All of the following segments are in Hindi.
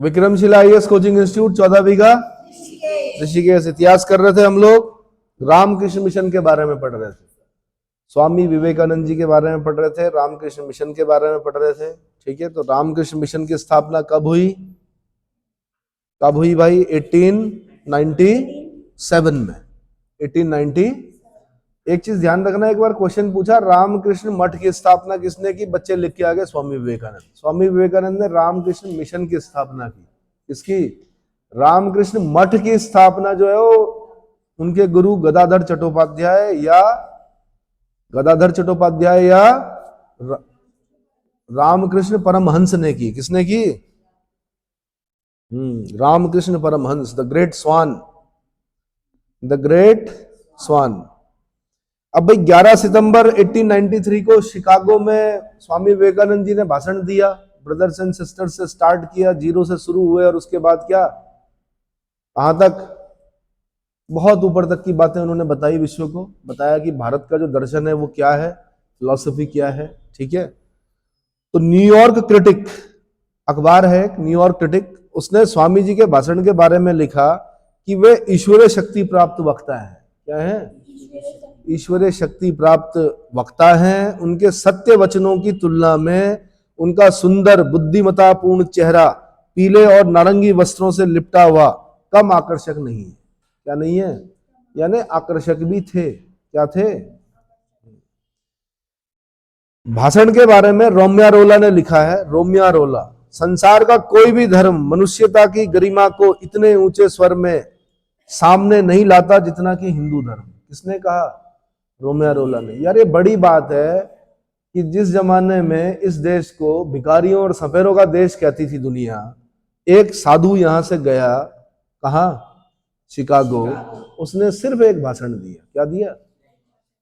विक्रमशिला आईएएस कोचिंग इंस्टीट्यूट 14 बीघा ऋषिकेश। इतिहास कर रहे थे हम लोग, रामकृष्ण मिशन के बारे में पढ़ रहे थे, स्वामी विवेकानंद जी के बारे में पढ़ रहे थे, रामकृष्ण मिशन के बारे में पढ़ रहे थे। ठीक है, तो रामकृष्ण मिशन की स्थापना कब हुई? कब हुई भाई? 1897 में। 1890। एक चीज ध्यान रखना, एक बार क्वेश्चन पूछा रामकृष्ण मठ की स्थापना किसने की, बच्चे लिख के आ गए स्वामी विवेकानंद। स्वामी विवेकानंद ने रामकृष्ण मिशन की स्थापना की। किसकी? रामकृष्ण मठ की स्थापना जो है वो उनके गुरु गदाधर चट्टोपाध्याय या रामकृष्ण परमहंस ने की। किसने की? रामकृष्ण परमहंस, द ग्रेट स्वान। अब भाई 11 सितंबर 1893 को शिकागो में स्वामी विवेकानंद जी ने भाषण दिया। ब्रदर्स एंड सिस्टर्स से स्टार्ट किया, जीरो से शुरू हुए और उसके बाद क्या, कहां तक? बहुत ऊपर तक की बातें उन्होंने बताई, विश्व को बताया कि भारत का जो दर्शन है वो क्या है, फिलॉसफी क्या है। ठीक है, तो न्यूयॉर्क क्रिटिक अखबार है, न्यूयॉर्क क्रिटिक, उसने स्वामी जी के भाषण के बारे में लिखा कि वे ईश्वरीय शक्ति प्राप्त वक्ता है। क्या है? ईश्वरीय शक्ति प्राप्त वक्ता हैं। उनके सत्य वचनों की तुलना में उनका सुंदर बुद्धिमतापूर्ण चेहरा पीले और नारंगी वस्त्रों से लिपटा हुआ कम आकर्षक नहीं है। क्या नहीं है? यानी आकर्षक भी थे। क्या थे? भाषण के बारे में रोम्यारोला ने लिखा है, रोम्यारोला, संसार का कोई भी धर्म मनुष्यता की गरिमा को इतने ऊंचे स्वर में सामने नहीं लाता जितना कि हिंदू धर्म। किसने कहा? रोम्यारोला ने। यार ये बड़ी बात है कि जिस जमाने में इस देश को भिखारियों और सफेरों का देश कहती थी दुनिया, एक साधु यहां से गया, कहा? शिकागो, उसने सिर्फ एक भाषण दिया। क्या दिया?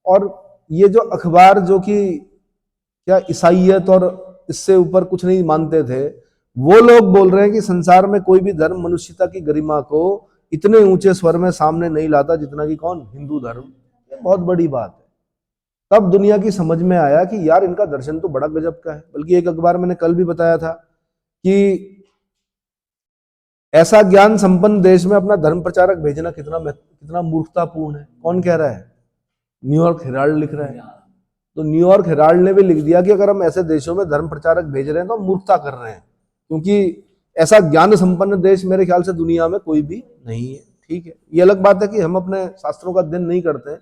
और ये जो अखबार जो कि क्या ईसाइयत और इससे ऊपर कुछ नहीं मानते थे, वो लोग बोल रहे हैं कि संसार में कोई भी धर्म मनुष्यता की गरिमा को इतने ऊंचे स्वर में सामने नहीं लाता जितना कि कौन? हिंदू धर्म। ये बहुत बड़ी बात है। तब दुनिया की समझ में आया कि यार इनका दर्शन तो बड़ा गजब का है। बल्कि एक अखबार मैंने कल भी बताया था कि ऐसा ज्ञान संपन्न देश में अपना धर्म प्रचारक भेजना कितना मूर्खतापूर्ण है। कौन कह रहा है? न्यूयॉर्क हेराल्ड लिख रहा है। तो न्यूयॉर्क हेराल्ड ने भी लिख दिया कि अगर हम ऐसे देशों में धर्म प्रचारक भेज रहे हैं तो हम मूर्खता कर रहे हैं, क्योंकि ऐसा ज्ञान संपन्न देश मेरे ख्याल से दुनिया में कोई भी नहीं है। ठीक है, ये अलग बात है कि हम अपने शास्त्रों का अध्ययन नहीं करते,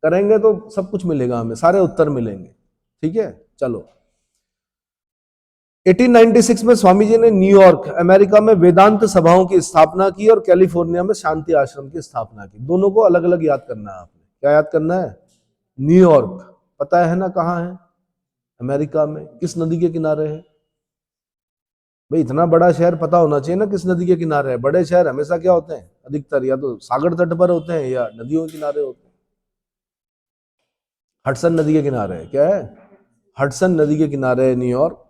करेंगे तो सब कुछ मिलेगा, हमें सारे उत्तर मिलेंगे। ठीक है, चलो। 1896 में स्वामी जी ने न्यूयॉर्क अमेरिका में वेदांत सभाओं की स्थापना की और कैलिफोर्निया में शांति आश्रम की स्थापना की। दोनों को अलग अलग याद करना है आपने। क्या याद करना है? न्यूयॉर्क पता है ना कहाँ है? अमेरिका में। किस नदी के किनारे है? भाई इतना बड़ा शहर पता होना चाहिए ना किस नदी के किनारे है। बड़े शहर हमेशा क्या होते हैं? अधिकतर या तो सागर तट पर होते हैं या नदियों के किनारे होते हैं। हडसन नदी के किनारे है। क्या है? हडसन नदी के किनारे है न्यूयॉर्क।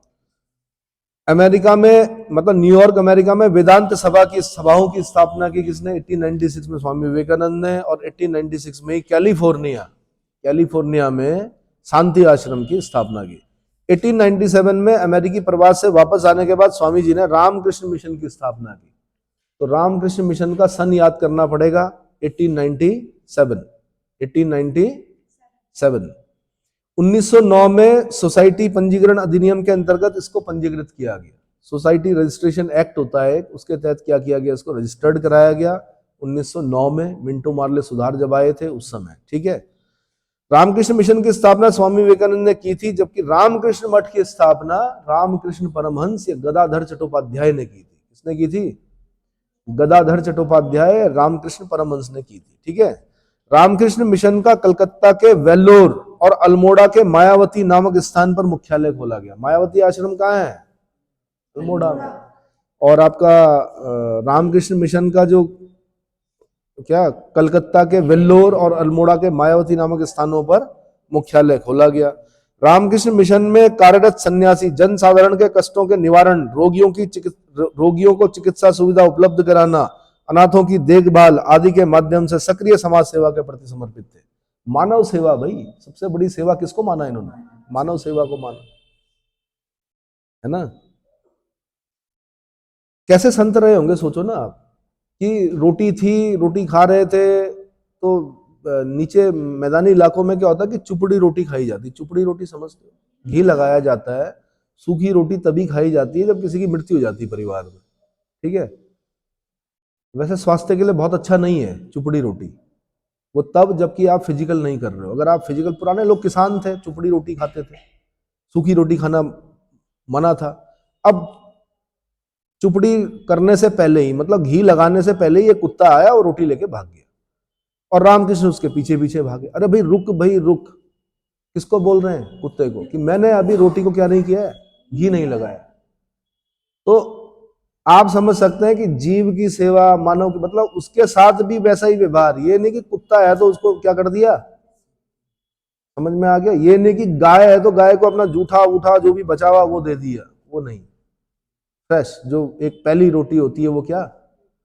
अमेरिका में, मतलब न्यूयॉर्क अमेरिका में वेदांत सभा की सभाओं की स्थापना की किसने? 1896 में स्वामी विवेकानंद ने। और 1896 में कैलिफोर्निया में शांति आश्रम की स्थापना की। 1897 में अमेरिकी प्रवास से वापस आने के बाद स्वामी जी ने रामकृष्ण मिशन की स्थापना की। तो रामकृष्ण मिशन का सन याद करना पड़ेगा, 1897। 1909 में सोसाइटी पंजीकरण अधिनियम के अंतर्गत इसको पंजीकृत किया गया। सोसाइटी रजिस्ट्रेशन एक्ट होता है, उसके तहत क्या किया गया? इसको रजिस्टर्ड कराया गया 1909 में। मिंटो मार्ले सुधार जब आए थे उस समय। ठीक है, रामकृष्ण मिशन की स्थापना स्वामी विवेकानंद ने की थी, जबकि रामकृष्ण मठ की स्थापना रामकृष्ण परमहंस या गदाधर चट्टोपाध्याय ने की थी। किसने की थी? गदाधर चट्टोपाध्याय, रामकृष्ण परमहंस ने की थी। ठीक है, रामकृष्ण मिशन का कलकत्ता के वेल्लोर और अल्मोड़ा के मायावती नामक स्थान पर मुख्यालय खोला गया। मायावती आश्रम कहाँ है? अल्मोड़ा में। और आपका रामकृष्ण मिशन का जो क्या, कलकत्ता के वेल्लोर और अल्मोड़ा के मायावती नामक स्थानों पर मुख्यालय खोला गया। रामकृष्ण मिशन में कार्यरत सन्यासी जन साधारण के कष्टों के निवारण, रोगियों को चिकित्सा सुविधा उपलब्ध कराना, अनाथों की देखभाल आदि के माध्यम से सक्रिय समाज सेवा के प्रति समर्पित थे। मानव सेवा, भाई सबसे बड़ी सेवा किसको माना इन्होंने? मानव सेवा को माना है ना। कैसे संत रहे होंगे, सोचो ना आप, कि रोटी थी, रोटी खा रहे थे, तो नीचे मैदानी इलाकों में क्या होता है कि चुपड़ी रोटी खाई जाती। चुपड़ी रोटी समझते हो, घी लगाया जाता है। सूखी रोटी तभी खाई जाती है जब किसी की मृत्यु हो जाती है परिवार में, ठीक है। वैसे स्वास्थ्य के लिए बहुत अच्छा नहीं है चुपड़ी रोटी, वो तब जबकि आप फिजिकल नहीं कर रहे हो। अगर आप फिजिकल, पुराने लोग किसान थे, चुपड़ी रोटी खाते थे, सूखी रोटी खाना मना था। अब चुपड़ी करने से पहले ही, मतलब घी लगाने से पहले ही, एक कुत्ता आया और रोटी लेके भाग गया, और रामकृष्ण उसके पीछे पीछे भागे। अरे भाई रुक, भाई रुक, किसको बोल रहे हैं? कुत्ते को, कि मैंने अभी रोटी को क्या नहीं किया है, घी नहीं लगाया। तो आप समझ सकते हैं कि जीव की सेवा, मानव की, मतलब उसके साथ भी वैसा ही व्यवहार। ये नहीं कि कुत्ता है तो उसको क्या कर दिया, समझ में आ गया? ये नहीं कि गाय है तो गाय को अपना जूठा उठा जो भी बचा हुआ वो दे दिया, वो नहीं। फ्रेश जो एक पहली रोटी होती है वो क्या,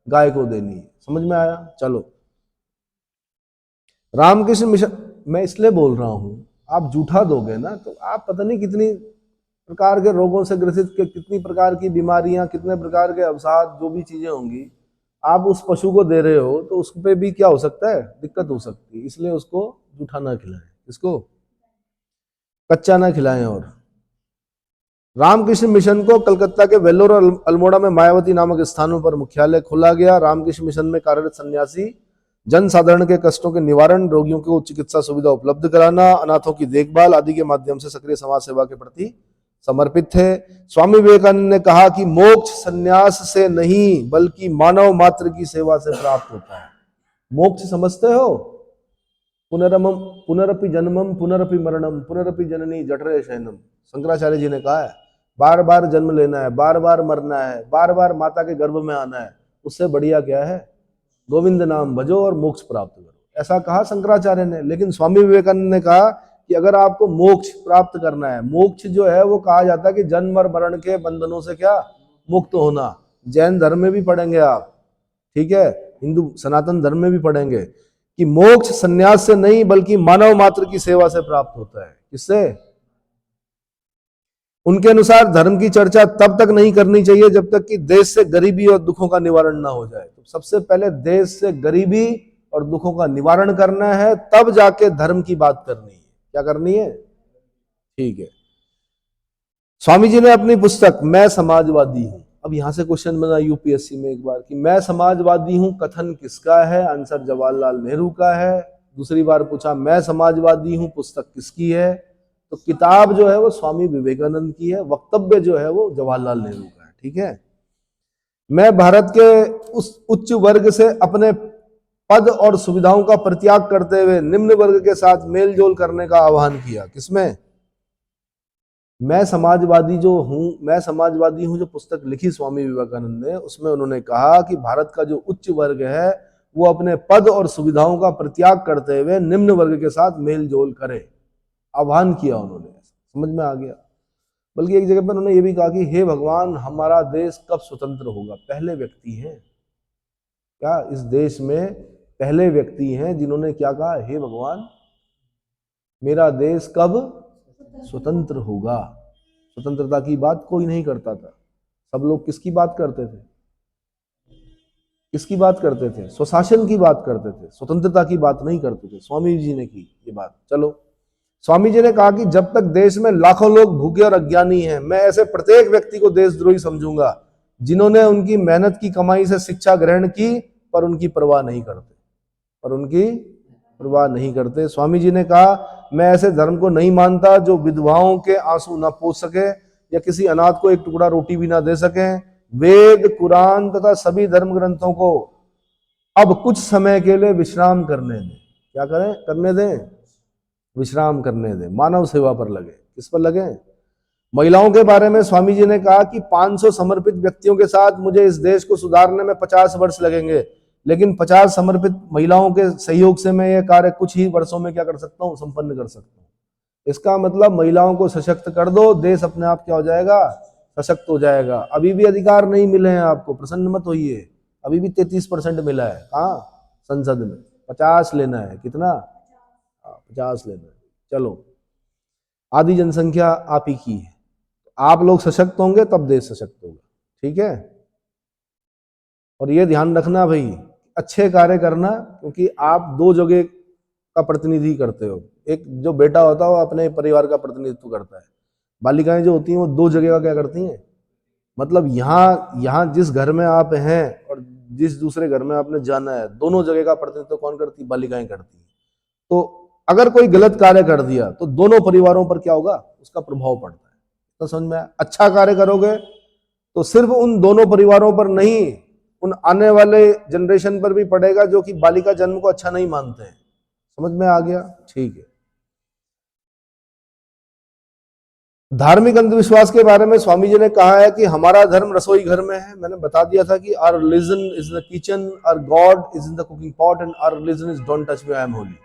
गाय को देनी है। समझ में आया? चलो, रामकृष्ण मिशन मैं इसलिए बोल रहा हूं, आप जूठा दोगे ना तो आप पता नहीं कितनी प्रकार के रोगों से ग्रसित, कितनी प्रकार की बीमारियां, कितने प्रकार के अवसाद, जो भी चीजें होंगी, आप उस पशु को दे रहे हो तो उस पे भी क्या हो सकता है, दिक्कत हो सकती है। इसलिए उसको जूठा ना खिलाएं, इसको कच्चा ना खिलाएं। और रामकृष्ण मिशन को कलकत्ता के वेल्लोर और अल्मोड़ा में मायावती नामक स्थानों पर मुख्यालय खोला गया। रामकृष्ण मिशन में कार्यरत सन्यासी जन साधारण के कष्टों के निवारण, रोगियों को चिकित्सा सुविधा उपलब्ध कराना, अनाथों की देखभाल आदि के माध्यम से सक्रिय समाज सेवा के प्रति समर्पित थे। स्वामी विवेकानंद ने कहा कि मोक्ष संन्यास से नहीं बल्कि मानव मात्र की सेवा से प्राप्त होता है। मोक्ष समझते हो? पुनरमम पुनरपि जन्मम पुनरपि मरणम पुनरपि जननी जठरे शयनम, शंकराचार्य जी ने कहा है। बार बार जन्म लेना है, बार बार मरना है, बार बार माता के गर्भ में आना है, उससे बढ़िया क्या है, गोविंद नाम भजो और मोक्ष प्राप्त करो, ऐसा कहा शंकराचार्य ने। लेकिन स्वामी विवेकानंद ने कहा कि अगर आपको मोक्ष प्राप्त करना है, मोक्ष जो है वो कहा जाता है कि जन्म और मरण के बंधनों से क्या, मुक्त होना। जैन धर्म में भी पढ़ेंगे आप, ठीक है, हिंदू सनातन धर्म में भी पढ़ेंगे कि मोक्ष संन्यास से नहीं बल्कि मानव मात्र की सेवा से प्राप्त होता है। किससे? उनके अनुसार धर्म की चर्चा तब तक नहीं करनी चाहिए जब तक कि देश से गरीबी और दुखों का निवारण ना हो जाए। तो सबसे पहले देश से गरीबी और दुखों का निवारण करना है, तब जाके धर्म की बात करनी है। क्या करनी है? ठीक है। स्वामी जी ने अपनी पुस्तक मैं समाजवादी हूं, अब यहां से क्वेश्चन बना यूपीएससी में एक बार कि मैं समाजवादी हूं कथन किसका है? आंसर जवाहरलाल नेहरू का है। दूसरी बार पूछा मैं समाजवादी हूं पुस्तक किसकी है? तो किताब जो है वो स्वामी विवेकानंद की है, वक्तव्य जो है वो जवाहरलाल नेहरू का है। ठीक है। मैं भारत के उस उच्च वर्ग से अपने पद और सुविधाओं का परित्याग करते हुए निम्न वर्ग के साथ मेल जोल करने का आह्वान किया। किसमें? मैं समाजवादी हूं जो पुस्तक लिखी स्वामी विवेकानंद ने, उसमें उन्होंने कहा कि भारत का जो उच्च वर्ग है वो अपने पद और सुविधाओं का परित्याग करते हुए निम्न वर्ग के साथ मेल जोल करे, आह्वान किया उन्होंने। समझ में आ गया? बल्कि एक जगह पर उन्होंने ये भी कहा कि हे भगवान, हमारा देश कब स्वतंत्र होगा? पहले व्यक्ति हैं क्या इस देश में, पहले व्यक्ति हैं जिन्होंने क्या कहा, हे भगवान मेरा देश कब स्वतंत्र होगा। स्वतंत्रता की बात कोई नहीं करता था। सब लोग किसकी बात करते थे? किसकी बात करते थे? स्वशासन की बात करते थे, स्वतंत्रता की बात नहीं करते थे। स्वामी जी ने की ये बात। चलो, स्वामी जी ने कहा कि जब तक देश में लाखों लोग भूखे और अज्ञानी हैं, मैं ऐसे प्रत्येक व्यक्ति को देशद्रोही समझूंगा जिन्होंने उनकी मेहनत की कमाई से शिक्षा ग्रहण की पर उनकी परवाह नहीं करते, पर उनकी परवाह नहीं करते। स्वामी जी ने कहा मैं ऐसे धर्म को नहीं मानता जो विधवाओं के आंसू ना पोंछ सके या किसी अनाथ को एक टुकड़ा रोटी भी ना दे सके। वेद, कुरान तथा सभी धर्म ग्रंथों को अब कुछ समय के लिए विश्राम करने दें। क्या करें? करने दें, विश्राम करने दें, मानव सेवा पर लगे। किस पर लगे? महिलाओं के बारे में स्वामी जी ने कहा कि 500 समर्पित व्यक्तियों के साथ मुझे इस देश को सुधारने में 50 वर्ष लगेंगे, लेकिन 50 समर्पित महिलाओं के सहयोग से मैं यह कार्य कुछ ही वर्षों में क्या कर सकता हूं, संपन्न कर सकता हूं। इसका मतलब महिलाओं को सशक्त कर दो, देश अपने आप क्या हो जाएगा, सशक्त हो जाएगा। अभी भी अधिकार नहीं मिले हैं आपको, प्रसन्न मत होइए, अभी भी 33% मिला है। कहाँ? संसद में 50 लेना है। कितना? 50 लेना है। चलो, आधी जनसंख्या आप ही की है, आप लोग सशक्त होंगे तब देश सशक्त होगा। ठीक है। और ये ध्यान रखना भाई, अच्छे कार्य करना, क्योंकि आप दो जगह का प्रतिनिधि करते हो। एक जो बेटा होता है वो अपने परिवार का प्रतिनिधित्व करता है, बालिकाएं जो होती हैं वो दो जगह का क्या करती हैं, मतलब यहाँ यहाँ जिस घर में आप हैं और जिस दूसरे घर में आपने जाना है, दोनों जगह का प्रतिनिधित्व कौन करती है, बालिकाएं करती हैं। तो अगर कोई गलत कार्य कर दिया तो दोनों परिवारों पर क्या होगा, उसका प्रभाव पड़ता है। तो समझ में आया? अच्छा कार्य करोगे तो सिर्फ उन दोनों परिवारों पर नहीं, उन आने वाले जनरेशन पर भी पड़ेगा जो कि बालिका जन्म को अच्छा नहीं मानते हैं। समझ में आ गया? ठीक है। धार्मिक अंधविश्वास के बारे में स्वामी जी ने कहा है कि हमारा धर्म रसोई घर में है। मैंने बता दिया था कि our religion is the kitchen, our god is in the cooking pot and our religion is don't touch me I am holy.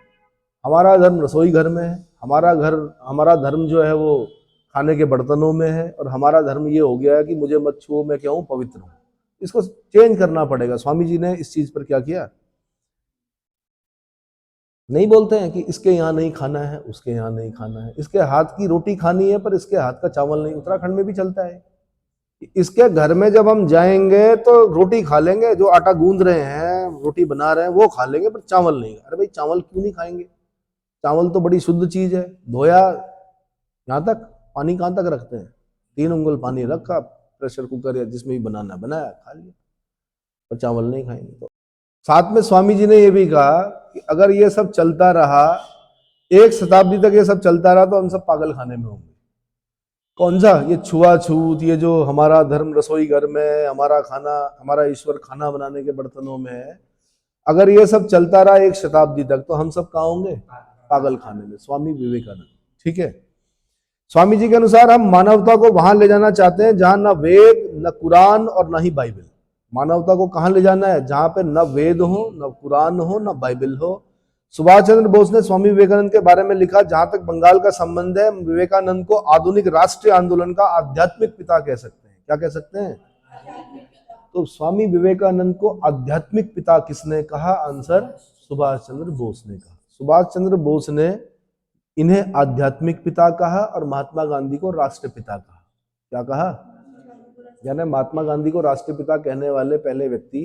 हमारा धर्म रसोई घर में है, हमारा धर्म जो है वो खाने के बर्तनों में है, और हमारा धर्म ये हो गया है कि मुझे मत छुओ, मैं क्या हूं, पवित्र हूं। इसको चेंज करना पड़ेगा। स्वामी जी ने इस चीज पर क्या किया, नहीं बोलते हैं कि इसके यहाँ नहीं खाना है, उसके यहाँ नहीं खाना है, इसके हाथ की रोटी खानी है पर इसके हाथ का चावल नहीं। उत्तराखंड में भी चलता है। इसके घर में जब हम जाएंगे तो रोटी खा लेंगे, जो आटा गूंद रहे हैं, रोटी बना रहे हैं वो खा लेंगे, पर चावल नहीं। अरे भाई चावल क्यों नहीं खाएंगे? चावल तो बड़ी शुद्ध चीज है। धोया, यहाँ तक पानी कहाँ तक रखते हैं, 3 उंगल पानी रखा, प्रेशर कुकर या जिसमें भी बनाना बनाया, खा लिया, पर चावल नहीं खाएंगे। तो साथ में स्वामी जी ने यह भी कहा कि अगर ये सब चलता रहा, 1 शताब्दी तक ये सब चलता रहा, तो हम सब पागल खाने में होंगे। कौन सा? ये छुआछूत, ये जो हमारा धर्म रसोई घर में है, हमारा खाना, हमारा ईश्वर खाना बनाने के बर्तनों में है, अगर ये सब चलता रहा 1 शताब्दी तक, तो हम सब कहाँ होंगे? पागल खाने में। स्वामी विवेकानंद। ठीक है। स्वामी जी के अनुसार हम मानवता को वहां ले जाना चाहते हैं जहां ना वेद, न कुरान और ना ही बाइबल। मानवता को कहां ले जाना है? जहां पे न वेद हो, न कुरान हो, न बाइबल हो। सुभाष चंद्र बोस ने स्वामी विवेकानंद के बारे में लिखा, जहां तक बंगाल का संबंध है, विवेकानंद को आधुनिक राष्ट्रीय आंदोलन का आध्यात्मिक पिता कह सकते हैं। क्या कह सकते हैं? तो स्वामी विवेकानंद को आध्यात्मिक पिता किसने कहा? आंसर सुभाष चंद्र बोस ने कहा। सुभाष चंद्र बोस ने इन्हें आध्यात्मिक पिता कहा और महात्मा गांधी को राष्ट्रपिता कहा। क्या कहा? यानी महात्मा गांधी को राष्ट्रपिता कहने वाले पहले व्यक्ति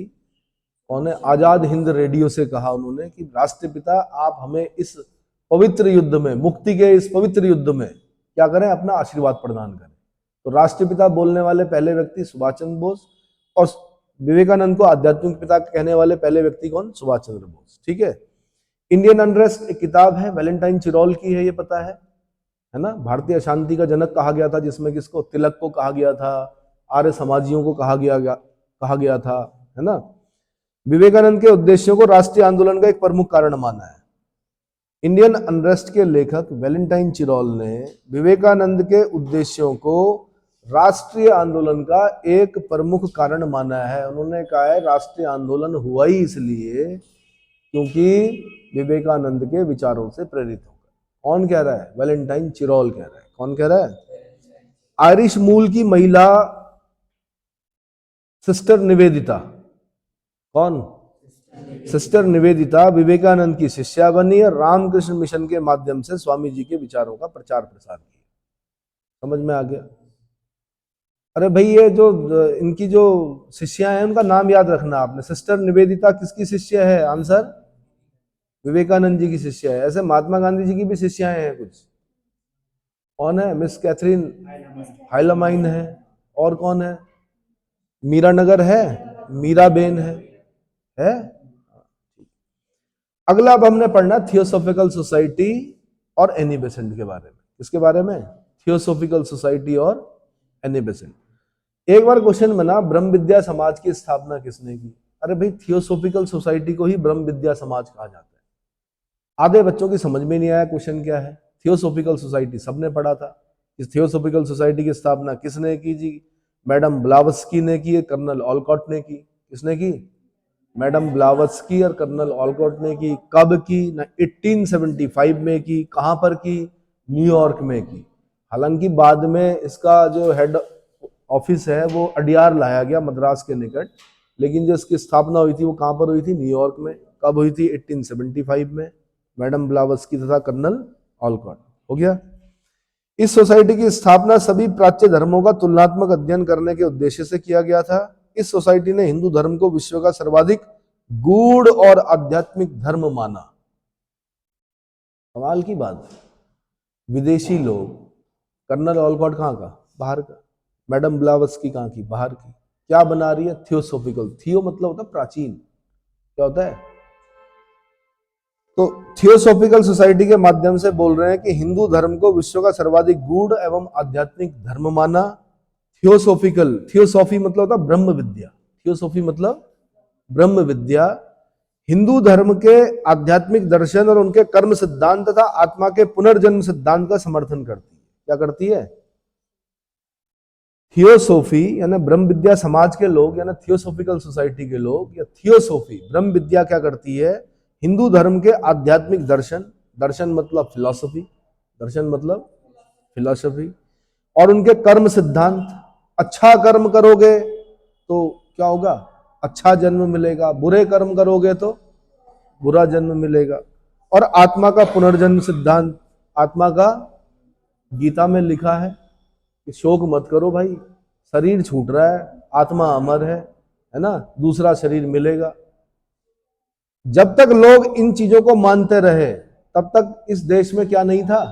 कौन है? आजाद हिंद रेडियो से कहा उन्होंने कि राष्ट्रपिता, आप हमें इस पवित्र युद्ध में, मुक्ति के इस पवित्र युद्ध में क्या करें? अपना आशीर्वाद प्रदान करें। तो राष्ट्रपिता बोलने वाले पहले व्यक्ति सुभाष चंद्र बोस, और विवेकानंद को आध्यात्मिक पिता कहने वाले पहले व्यक्ति कौन? सुभाष चंद्र बोस। ठीक है। इंडियन अनरेस्ट एक किताब है, वैलेंटाइन चिरोल की है, ये पता है ना? भारतीय अशांति का जनक कहा गया था, जिसमें किसको? तिलक को कहा गया था, आर्य समाजियों को कहा गया था, है ना? विवेकानंद के उद्देश्यों को राष्ट्रीय आंदोलन का एक प्रमुख कारण माना है। इंडियन अनरेस्ट के लेखक वैलेंटाइन चिरोल ने विवेकानंद के उद्देश्यों को राष्ट्रीय आंदोलन का एक प्रमुख कारण माना है। उन्होंने कहा है राष्ट्रीय आंदोलन हुआ ही इसलिए क्योंकि विवेकानंद के विचारों से प्रेरित होकर। कौन कह रहा है? वैलेंटाइन चिरोल कह रहा है। कौन कह रहा है? आयरिश मूल की महिला सिस्टर निवेदिता। कौन? सिस्टर निवेदिता विवेकानंद की शिष्या बनी और रामकृष्ण मिशन के माध्यम से स्वामी जी के विचारों का प्रचार प्रसार किया। समझ में आ गया? अरे भाई ये जो इनकी जो शिष्या हैं उनका नाम याद रखना आपने। सिस्टर निवेदिता किसकी शिष्या है? आंसर विवेकानंद जी की शिष्या है। ऐसे महात्मा गांधी जी की भी शिष्याएं हैं कुछ। कौन है? मिस कैथरीन हाइलमाइन है, और कौन है? मीरानगर है, मीराबेन है? अगला अब हमने पढ़ना थियोसॉफिकल सोसाइटी और एनी बेसेंट के बारे में। किसके बारे में? थियोसॉफिकल सोसाइटी और एनी बेसेंट। एक बार क्वेश्चन बना, ब्रह्म विद्या समाज की स्थापना किसने की? अरे भाई थियोसॉफिकल सोसाइटी को ही ब्रह्म विद्या समाज कहा जाता है। आधे बच्चों की समझ में नहीं आया क्वेश्चन क्या है। थियोसॉफिकल सोसाइटी सबने पढ़ा था। इस थियोसॉफिकल सोसाइटी की स्थापना किसने की जी? मैडम ब्लावस्की ने की, कर्नल ऑलकॉट ने की। किसने की? मैडम ब्लावस्की और कर्नल ऑलकॉट ने की। कब की? 1875 में की। कहां पर की? न्यूयॉर्क में की। हालांकि बाद में इसका जो हेड ऑफिस है वो अडियार लाया गया, मद्रास के निकट, लेकिन जो इसकी स्थापना हुई थी वो कहां पर हुई थी? न्यूयॉर्क में। कब हुई थी? 1875 में। मैडम ब्लावस्की तथा कर्नल ऑलकॉट। हो गया। इस सोसाइटी की स्थापना सभी प्राच्य धर्मों का तुलनात्मक अध्ययन करने के उद्देश्य से किया गया था। इस सोसाइटी ने हिंदू धर्म को विश्व का सर्वाधिक गूढ़ और आध्यात्मिक धर्म माना। कमाल की बात है। विदेशी लोग, कर्नल ऑलकॉट कहाँ का? बाहर का। मैडम ब्लावत्स्की कहाँ की? बाहर की। क्या बना रही है? थियोसोफिकल। थियो मतलब होता है प्राचीन। क्या होता है? तो थियोसोफिकल सोसाइटी के माध्यम से बोल रहे हैं कि हिंदू धर्म को विश्व का सर्वाधिक गूढ़ एवं आध्यात्मिक धर्म माना। थियोसोफिकल, थियोसॉफी मतलब होता है ब्रह्म विद्या। थियोसॉफी मतलब ब्रह्म विद्या हिंदू धर्म के आध्यात्मिक दर्शन और उनके कर्म सिद्धांत तथा आत्मा के पुनर्जन्म सिद्धांत का समर्थन करती है। क्या करती है? थियोसोफी यानी ब्रह्म विद्या समाज के लोग यानी थियोसोफिकल सोसाइटी के लोग या थियोसोफी ब्रह्म विद्या क्या करती है? हिंदू धर्म के आध्यात्मिक दर्शन, दर्शन मतलब फिलॉसफी, दर्शन मतलब फिलॉसफी, और उनके कर्म सिद्धांत। अच्छा कर्म करोगे तो क्या होगा? अच्छा जन्म मिलेगा, बुरे कर्म करोगे तो बुरा जन्म मिलेगा। और आत्मा का पुनर्जन्म सिद्धांत, आत्मा का गीता में लिखा है कि शोक मत करो भाई, शरीर छूट रहा है, आत्मा अमर है ना, दूसरा शरीर मिलेगा। जब तक लोग इन चीजों को मानते रहे तब तक इस देश में क्या नहीं था?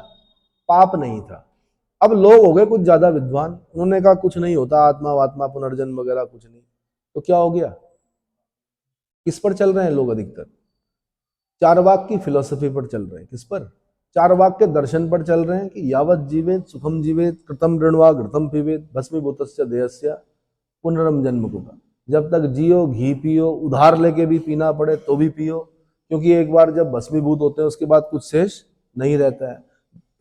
पाप नहीं था। अब लोग हो गए कुछ ज्यादा विद्वान, उन्होंने कहा कुछ नहीं होता, आत्मा वात्मा पुनर्जन्म वगैरह कुछ नहीं। तो क्या हो गया? किस पर चल रहे हैं लोग? अधिकतर चारवाक की फिलॉसफी पर चल रहे हैं। किस पर? चारवाक के दर्शन पर चल रहे हैं कि यावत जीवेत सुखम जीवेत कृतम ऋणवा घृतम पीवेत भस्मीभूतस्य देहस्य पुनरम जन्म कुटा। जब तक जियो घी पियो, उधार लेके भी पीना पड़े तो भी पियो, क्योंकि एक बार जब भस्मीभूत होते हैं उसके बाद कुछ शेष नहीं रहता है।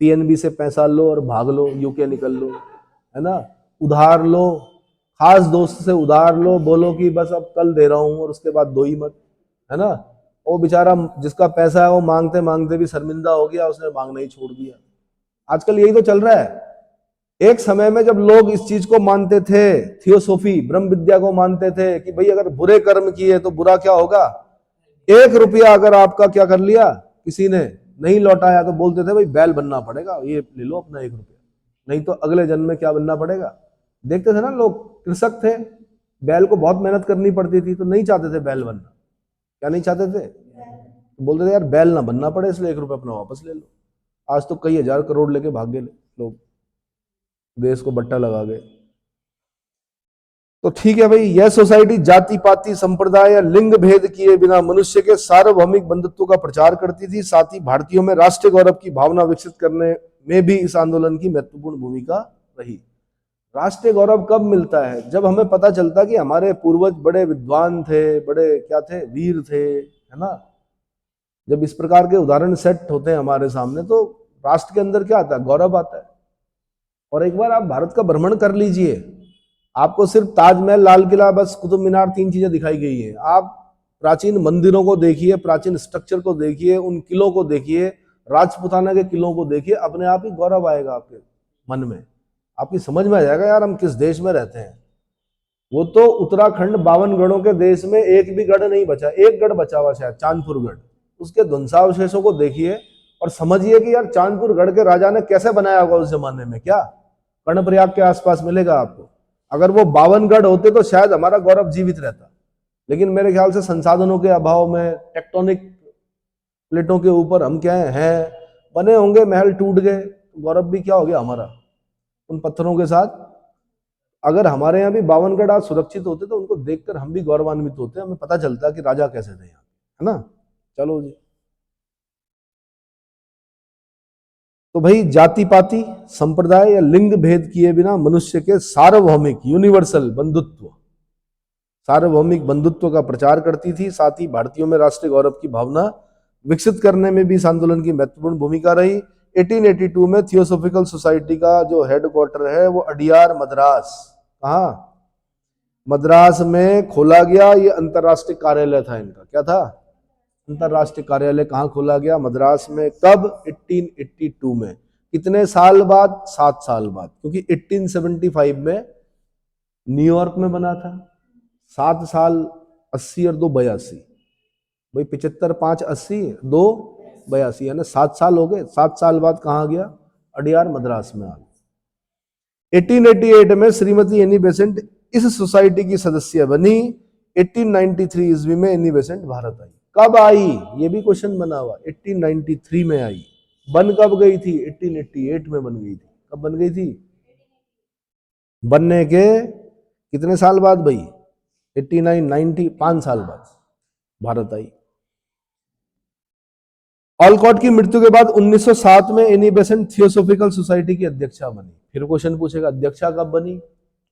पीएनबी से पैसा लो और भाग लो, यूके निकल लो, है ना। उधार लो, खास दोस्त से उधार लो, बोलो कि बस अब कल दे रहा हूं और उसके बाद दो ही मत, है ना। वो बेचारा जिसका पैसा है वो मांगते मांगते भी शर्मिंदा हो गया, उसने मांगना ही छोड़ दिया। आजकल यही तो चल रहा है। एक समय में जब लोग इस चीज को मानते थे, थियोसोफी ब्रह्म विद्या को मानते थे कि भाई अगर बुरे कर्म किए तो बुरा क्या होगा? 1 रुपया अगर आपका क्या कर लिया किसी ने, नहीं लौटाया, तो बोलते थे भाई बैल बनना पड़ेगा, ये ले लो अपना 1 रुपया, नहीं तो अगले जन्म में क्या बनना पड़ेगा। देखते थे ना लोग, कृषक थे, बैल को बहुत मेहनत करनी पड़ती थी, तो नहीं चाहते थे बैल बनना। क्या नहीं चाहते थे? तो बोलते थे यार बैल ना बनना पड़े, इसलिए 1 रुपया अपना वापस ले लो। आज तो कई हजार करोड़ लेके भाग गए लोग, देश को बट्टा लगा गए। तो ठीक है भाई, यह सोसाइटी जाति पाति संप्रदाय या लिंग भेद किए बिना मनुष्य के सार्वभौमिक बंधुत्व का प्रचार करती थी। साथ ही भारतीयों में राष्ट्रीय गौरव की भावना विकसित करने में भी इस आंदोलन की महत्वपूर्ण भूमिका रही। राष्ट्रीय गौरव कब मिलता है? जब हमें पता चलता कि हमारे पूर्वज बड़े विद्वान थे, बड़े क्या थे, वीर थे, है ना। जब इस प्रकार के उदाहरण सेट होते हैं हमारे सामने तो राष्ट्र के अंदर क्या आता है? गौरव आता है। और एक बार आप भारत का भ्रमण कर लीजिए, आपको सिर्फ ताजमहल, लाल किला, बस कुतुब मीनार, 3 चीजें दिखाई गई है। आप प्राचीन मंदिरों को देखिए, प्राचीन स्ट्रक्चर को देखिए, उन किलों को देखिए, राजपुताना के किलों को देखिए, अपने आप ही गौरव आएगा आपके मन में। आपकी समझ में आ जाएगा यार हम किस देश में रहते हैं। वो तो उत्तराखंड 52 गढ़ों के देश में एक भी गढ़ नहीं बचा, एक गढ़ बचा हुआ शायद, चांदपुर गढ़। उसके ध्वंसावशेषों को देखिए और समझिए कि यार चांदपुर गढ़ के राजा ने कैसे बनाया होगा उस जमाने में। क्या कर्णप्रयाग के आसपास मिलेगा आपको। अगर वो 52 गढ़ होते तो शायद हमारा गौरव जीवित रहता, लेकिन मेरे ख्याल से संसाधनों के अभाव में, टेक्टोनिक प्लेटों के ऊपर हम क्या हैं, बने होंगे, महल टूट गए, गौरव भी क्या हो गया हमारा उन पत्थरों के साथ। अगर हमारे यहाँ भी 52 गढ़ आज सुरक्षित होते तो उनको देखकर हम भी गौरवान्वित होते, हमें पता चलता कि राजा कैसे थे यहाँ, है ना। चलो जी। तो भाई जाति पाति संप्रदाय या लिंग भेद किए बिना मनुष्य के सार्वभौमिक यूनिवर्सल बंधुत्व, सार्वभौमिक बंधुत्व का प्रचार करती थी। साथ ही भारतीयों में राष्ट्रीय गौरव की भावना विकसित करने में भी इस आंदोलन की महत्वपूर्ण भूमिका रही। 1882 में थियोसोफिकल सोसाइटी का जो हेडक्वार्टर है वो अडियार मद्रास, कहाँ? मद्रास में खोला गया। ये अंतरराष्ट्रीय कार्यालय था इनका। क्या था? अंतरराष्ट्रीय कार्यालय कहाँ खोला गया? मद्रास में। कब? 1882 में। कितने साल बाद? 7 साल बाद, क्योंकि 1875 में न्यूयॉर्क में बना था। 7 साल, 80 और 2 82, भाई 75, 5 80, 2 82, यानी 7 साल हो गए। 7 साल बाद कहाँ गया? अडियार मद्रास में आ गया। 1888 में श्रीमती एनी बेसेंट इस सोसाइटी की सदस्य बनी। 1893 ईस्वी में एनी बेसेंट भारत आई। कब आई, ये भी क्वेश्चन बना हुआ। 1893 में आई। बन कब गई थी, 1888 में बन गई थी। कब बन गई थी, बनने के कितने साल बाद भाई, 89 90 5 साल बाद भारत आई। ऑलकॉट की मृत्यु के बाद 1907 में एनी बेसेंट थियोसोफिकल सोसाइटी की अध्यक्षा बनी। फिर क्वेश्चन पूछेगा अध्यक्षा कब बनी,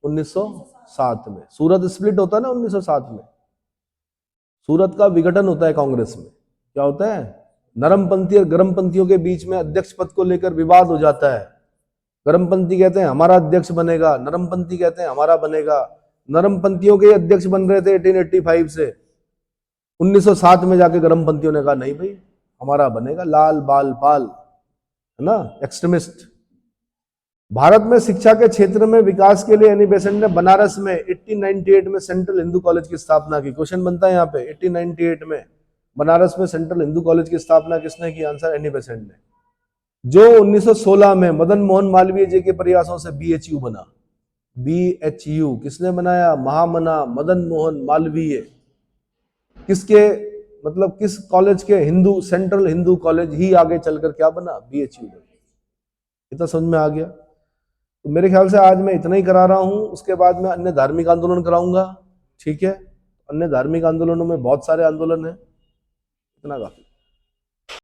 1907 में। सूरत स्प्लिट होता है ना 1907 में, सूरत का विघटन होता है कांग्रेस में। क्या होता है, नरमपंथी और गर्मपंथियों के बीच में अध्यक्ष पद को लेकर विवाद हो जाता है। गर्मपंथी कहते हैं हमारा अध्यक्ष बनेगा, नरमपंथी कहते हैं हमारा बनेगा। नरमपंथियों के अध्यक्ष बन रहे थे 1885 से, 1907 में जाके गर्मपंथियों ने कहा नहीं भाई हमारा बनेगा, लाल बाल पाल, है ना, एक्सट्रीमिस्ट। भारत में शिक्षा के क्षेत्र में विकास के लिए एनी बेसेंट ने बनारस में 1898 में सेंट्रल हिंदू कॉलेज की स्थापना की। क्वेश्चन बनता है यहाँ पे, 1898 में बनारस में सेंट्रल हिंदू कॉलेज की स्थापना किसने की, आंसर एनी बेसेंट ने। जो 1916 में मदन मोहन मालवीय जी के प्रयासों से बीएचयू बना। बीएचयू किसने बनाया, महामना मदन मोहन मालवीय। किसके मतलब किस कॉलेज के, हिंदू, सेंट्रल हिंदू कॉलेज ही आगे चलकर क्या बना, बीएचयू। इतना समझ में आ गया। तो मेरे ख्याल से आज मैं इतना ही करा रहा हूं, उसके बाद मैं अन्य धार्मिक आंदोलन कराऊंगा। ठीक है, अन्य धार्मिक आंदोलनों में बहुत सारे आंदोलन है, इतना काफी।